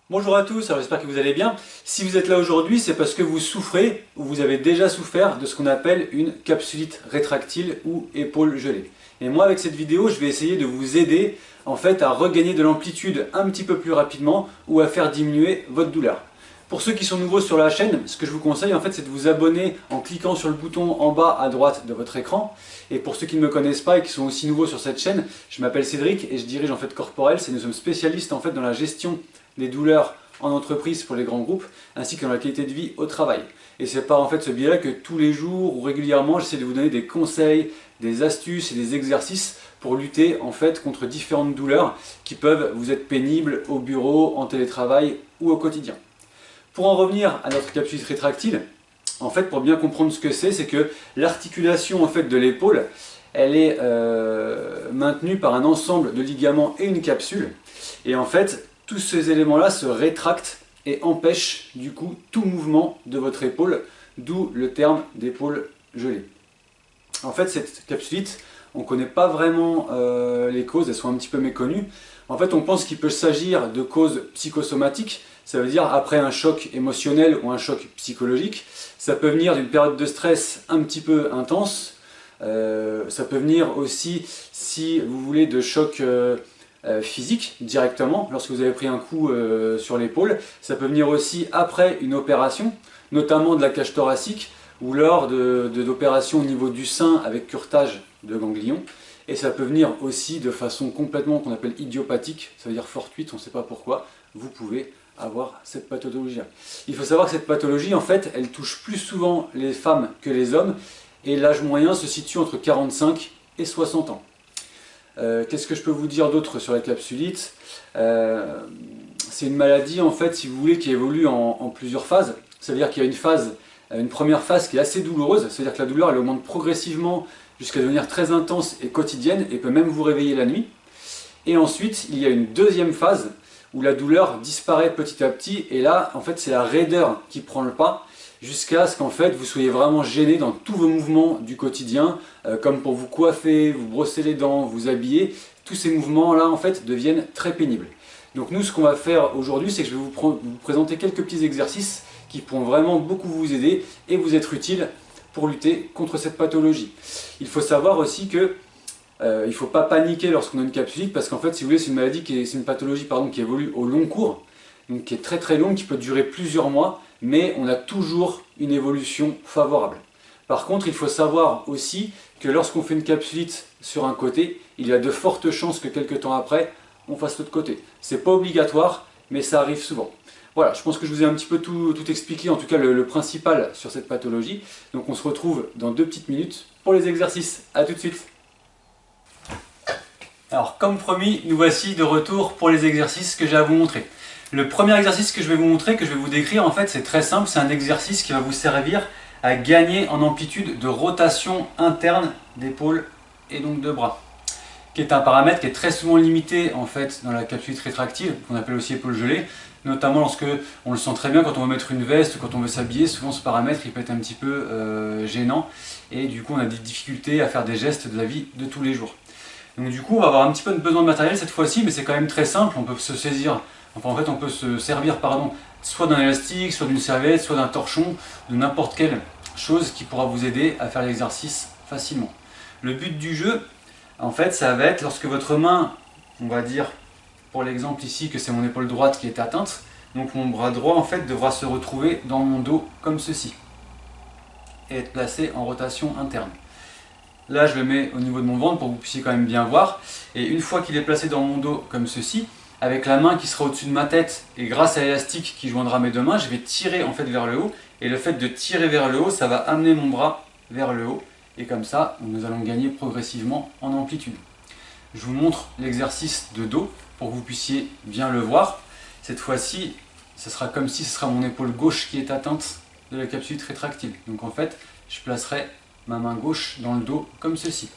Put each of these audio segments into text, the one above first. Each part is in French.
Bonjour à tous, alors j'espère que vous allez bien. Si vous êtes là aujourd'hui, c'est parce que vous souffrez ou vous avez déjà souffert de ce qu'on appelle une capsulite rétractile ou épaule gelée. Et moi avec cette vidéo, je vais essayer de vous aider en fait à regagner de l'amplitude un petit peu plus rapidement ou à faire diminuer votre douleur. Pour ceux qui sont nouveaux sur la chaîne, ce que je vous conseille en fait c'est de vous abonner en cliquant sur le bouton en bas à droite de votre écran. Et pour ceux qui ne me connaissent pas et qui sont aussi nouveaux sur cette chaîne, je m'appelle Cédric et je dirige en fait Corporels et nous sommes spécialistes en fait dans la gestion des douleurs en entreprise pour les grands groupes, ainsi que dans la qualité de vie au travail. Et c'est par en fait ce biais-là que tous les jours ou régulièrement j'essaie de vous donner des conseils, des astuces et des exercices pour lutter en fait contre différentes douleurs qui peuvent vous être pénibles au bureau, en télétravail ou au quotidien. Pour en revenir à notre capsule rétractile, en fait pour bien comprendre ce que c'est que l'articulation en fait de l'épaule, elle est maintenue par un ensemble de ligaments et une capsule. Et en fait, tous ces éléments-là se rétractent et empêchent du coup tout mouvement de votre épaule, d'où le terme d'épaule gelée. En fait, cette capsulite, on ne connaît pas vraiment les causes, elles sont un petit peu méconnues. En fait, on pense qu'il peut s'agir de causes psychosomatiques, ça veut dire après un choc émotionnel ou un choc psychologique. Ça peut venir d'une période de stress un petit peu intense. Ça peut venir aussi, si vous voulez, de chocs physique directement, lorsque vous avez pris un coup sur l'épaule. Ça peut venir aussi après une opération, notamment de la cage thoracique, ou lors d'opérations au niveau du sein avec curetage de ganglions. Et ça peut venir aussi de façon complètement qu'on appelle idiopathique, ça veut dire fortuite, on ne sait pas pourquoi, vous pouvez avoir cette pathologie. Il faut savoir que cette pathologie, en fait, elle touche plus souvent les femmes que les hommes, et l'âge moyen se situe entre 45 et 60 ans. Qu'est-ce que je peux vous dire d'autre sur la capsulite? C'est une maladie, en fait, si vous voulez, qui évolue en plusieurs phases. Ça veut dire qu'il y a une première phase qui est assez douloureuse, c'est-à-dire que la douleur elle augmente progressivement jusqu'à devenir très intense et quotidienne et peut même vous réveiller la nuit. Et ensuite, il y a une deuxième phase où la douleur disparaît petit à petit et là, en fait, c'est la raideur qui prend le pas jusqu'à ce qu'en fait vous soyez vraiment gêné dans tous vos mouvements du quotidien, comme pour vous coiffer, vous brosser les dents, vous habiller. Tous ces mouvements-là, en fait, deviennent très pénibles. Donc nous, ce qu'on va faire aujourd'hui, c'est que je vais vous présenter quelques petits exercices qui pourront vraiment beaucoup vous aider et vous être utiles pour lutter contre cette pathologie. Il faut savoir aussi que il ne faut pas paniquer lorsqu'on a une capsulite parce qu'en fait, si vous voulez, c'est une pathologie qui évolue au long cours, donc qui est très très longue, qui peut durer plusieurs mois, mais on a toujours une évolution favorable. Par contre, il faut savoir aussi que lorsqu'on fait une capsulite sur un côté, il y a de fortes chances que quelques temps après, on fasse l'autre côté. C'est pas obligatoire, mais ça arrive souvent. Voilà, je pense que je vous ai un petit peu tout expliqué, en tout cas le principal sur cette pathologie. Donc on se retrouve dans 2 petites minutes pour les exercices. A tout de suite. Alors comme promis, nous voici de retour pour les exercices que j'ai à vous montrer. Le premier exercice que je vais vous montrer, que je vais vous décrire, en fait c'est très simple, c'est un exercice qui va vous servir à gagner en amplitude de rotation interne d'épaule et donc de bras, qui est un paramètre qui est très souvent limité en fait dans la capsulite rétractive, qu'on appelle aussi épaule gelée, notamment lorsque on le sent très bien quand on veut mettre une veste ou quand on veut s'habiller. Souvent ce paramètre il peut être un petit peu gênant et du coup on a des difficultés à faire des gestes de la vie de tous les jours. Donc du coup on va avoir un petit peu de besoin de matériel cette fois-ci, mais c'est quand même très simple, on peut se saisir, enfin en fait on peut se servir soit d'un élastique, soit d'une serviette, soit d'un torchon, de n'importe quelle chose qui pourra vous aider à faire l'exercice facilement. Le but du jeu, en fait, ça va être lorsque votre main, on va dire pour l'exemple ici que c'est mon épaule droite qui est atteinte, donc mon bras droit en fait devra se retrouver dans mon dos comme ceci et être placé en rotation interne. Là je le mets au niveau de mon ventre pour que vous puissiez quand même bien voir, et une fois qu'il est placé dans mon dos comme ceci, avec la main qui sera au-dessus de ma tête et grâce à l'élastique qui joindra mes deux mains, je vais tirer en fait vers le haut, et le fait de tirer vers le haut, ça va amener mon bras vers le haut, et comme ça nous allons gagner progressivement en amplitude. Je vous montre l'exercice de dos pour que vous puissiez bien le voir. Cette fois-ci, ce sera comme si ce sera mon épaule gauche qui est atteinte de la capsulite rétractile. Donc en fait, je placerai ma main gauche dans le dos comme ceci.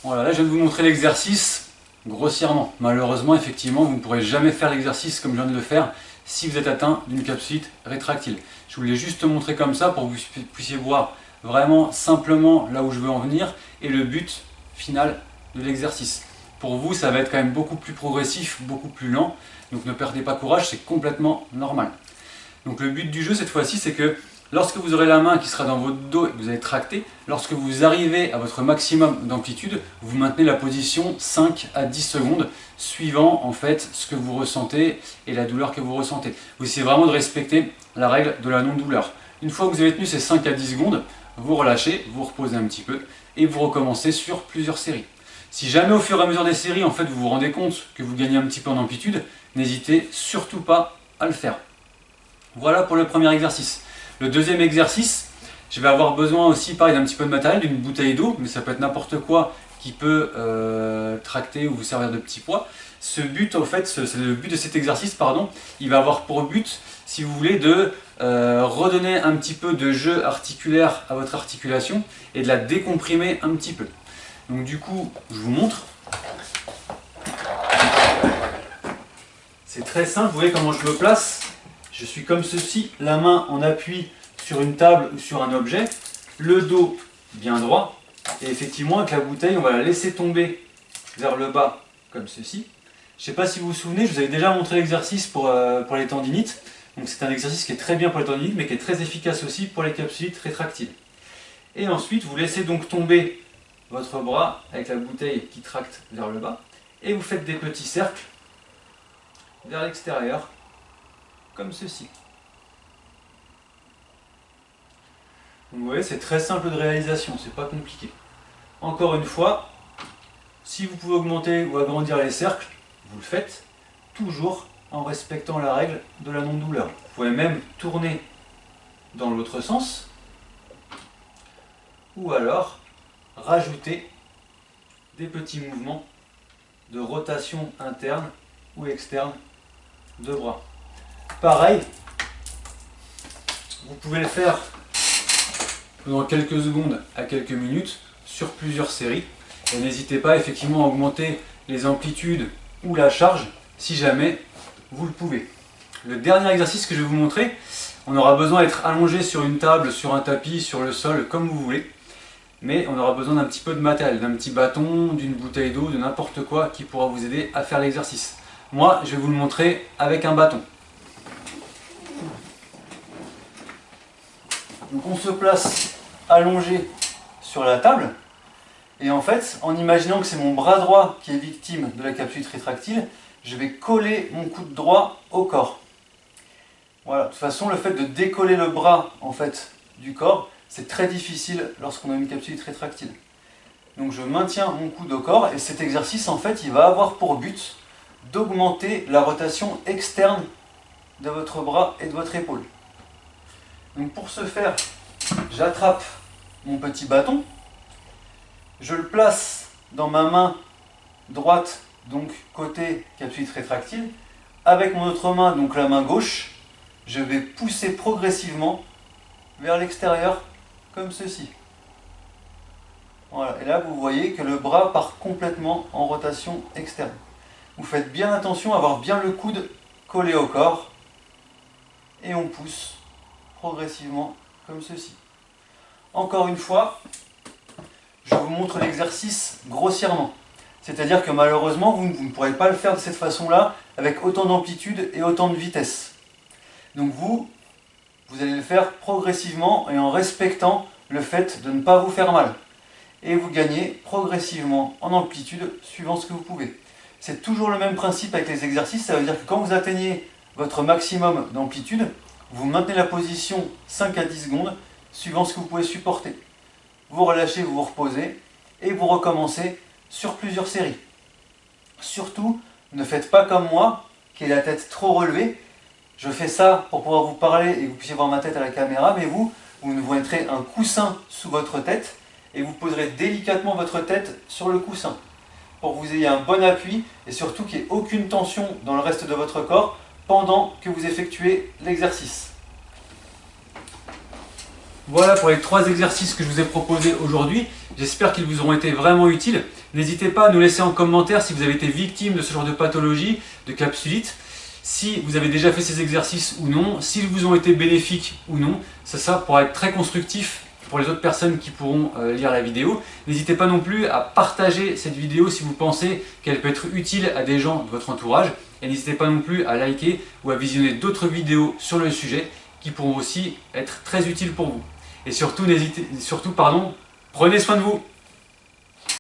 Voilà, là je viens de vous montrer l'exercice grossièrement. Malheureusement, effectivement, vous ne pourrez jamais faire l'exercice comme je viens de le faire si vous êtes atteint d'une capsulite rétractile. Je voulais juste montrer comme ça pour que vous puissiez voir vraiment simplement là où je veux en venir et le but final de l'exercice. Pour vous, ça va être quand même beaucoup plus progressif, beaucoup plus lent. Donc ne perdez pas courage, c'est complètement normal. Donc le but du jeu cette fois-ci, c'est que lorsque vous aurez la main qui sera dans votre dos et que vous allez tracter, lorsque vous arrivez à votre maximum d'amplitude, vous maintenez la position 5 à 10 secondes, suivant en fait ce que vous ressentez et la douleur que vous ressentez. Vous essayez vraiment de respecter la règle de la non-douleur. Une fois que vous avez tenu ces 5 à 10 secondes, vous relâchez, vous reposez un petit peu et vous recommencez sur plusieurs séries. Si jamais au fur et à mesure des séries, en fait, vous vous rendez compte que vous gagnez un petit peu en amplitude, n'hésitez surtout pas à le faire. Voilà pour le premier exercice. Le deuxième exercice, je vais avoir besoin aussi pareil d'un petit peu de matériel, d'une bouteille d'eau, mais ça peut être n'importe quoi qui peut tracter ou vous servir de petit poids. Ce but, en fait, c'est le but de cet exercice, pardon, il va avoir pour but, si vous voulez, de redonner un petit peu de jeu articulaire à votre articulation et de la décomprimer un petit peu. Donc du coup, je vous montre. C'est très simple, vous voyez comment je me place. Je suis comme ceci, la main en appui sur une table ou sur un objet, le dos bien droit, et effectivement avec la bouteille, on va la laisser tomber vers le bas, comme ceci. Je ne sais pas si vous vous souvenez, je vous avais déjà montré l'exercice pour les tendinites. Donc c'est un exercice qui est très bien pour les tendinites, mais qui est très efficace aussi pour les capsulites rétractiles. Et ensuite, vous laissez donc tomber votre bras avec la bouteille qui tracte vers le bas, et vous faites des petits cercles vers l'extérieur, comme ceci. Donc vous voyez, c'est très simple de réalisation, c'est pas compliqué. Encore une fois, si vous pouvez augmenter ou agrandir les cercles, vous le faites, toujours en respectant la règle de la non-douleur. Vous pouvez même tourner dans l'autre sens, ou alors rajouter des petits mouvements de rotation interne ou externe de bras. Pareil, vous pouvez le faire pendant quelques secondes à quelques minutes sur plusieurs séries. Et n'hésitez pas effectivement à augmenter les amplitudes ou la charge si jamais vous le pouvez. Le dernier exercice que je vais vous montrer, on aura besoin d'être allongé sur une table, sur un tapis, sur le sol, comme vous voulez. Mais on aura besoin d'un petit peu de matériel, d'un petit bâton, d'une bouteille d'eau, de n'importe quoi qui pourra vous aider à faire l'exercice. Moi, je vais vous le montrer avec un bâton. Donc on se place allongé sur la table. Et en fait, en imaginant que c'est mon bras droit qui est victime de la capsulite rétractile, je vais coller mon coude droit au corps. Voilà, de toute façon, le fait de décoller le bras en fait, du corps, c'est très difficile lorsqu'on a une capsulite rétractile. Donc je maintiens mon coude au corps et cet exercice, en fait, il va avoir pour but d'augmenter la rotation externe de votre bras et de votre épaule. Donc pour ce faire, j'attrape mon petit bâton, je le place dans ma main droite, donc côté capsulite rétractile. Avec mon autre main, donc la main gauche, je vais pousser progressivement vers l'extérieur, comme ceci. Voilà, et là vous voyez que le bras part complètement en rotation externe. Vous faites bien attention à avoir bien le coude collé au corps, et on pousse progressivement, comme ceci. Encore une fois, je vous montre l'exercice grossièrement. C'est-à-dire que malheureusement, vous ne pourrez pas le faire de cette façon-là, avec autant d'amplitude et autant de vitesse. Donc vous allez le faire progressivement et en respectant le fait de ne pas vous faire mal. Et vous gagnez progressivement en amplitude suivant ce que vous pouvez. C'est toujours le même principe avec les exercices, ça veut dire que quand vous atteignez votre maximum d'amplitude, vous maintenez la position 5 à 10 secondes suivant ce que vous pouvez supporter. Vous relâchez, vous vous reposez et vous recommencez sur plusieurs séries. Surtout, ne faites pas comme moi, qui ai la tête trop relevée. Je fais ça pour pouvoir vous parler et que vous puissiez voir ma tête à la caméra, mais vous nous mettrez un coussin sous votre tête et vous poserez délicatement votre tête sur le coussin pour que vous ayez un bon appui et surtout qu'il n'y ait aucune tension dans le reste de votre corps pendant que vous effectuez l'exercice. Voilà pour les 3 exercices que je vous ai proposés aujourd'hui. J'espère qu'ils vous auront été vraiment utiles. N'hésitez pas à nous laisser en commentaire si vous avez été victime de ce genre de pathologie, de capsulite, si vous avez déjà fait ces exercices ou non, s'ils vous ont été bénéfiques ou non. Ça pourra être très constructif pour les autres personnes qui pourront lire la vidéo. N'hésitez pas non plus à partager cette vidéo si vous pensez qu'elle peut être utile à des gens de votre entourage. Et n'hésitez pas non plus à liker ou à visionner d'autres vidéos sur le sujet qui pourront aussi être très utiles pour vous. Et surtout, prenez soin de vous.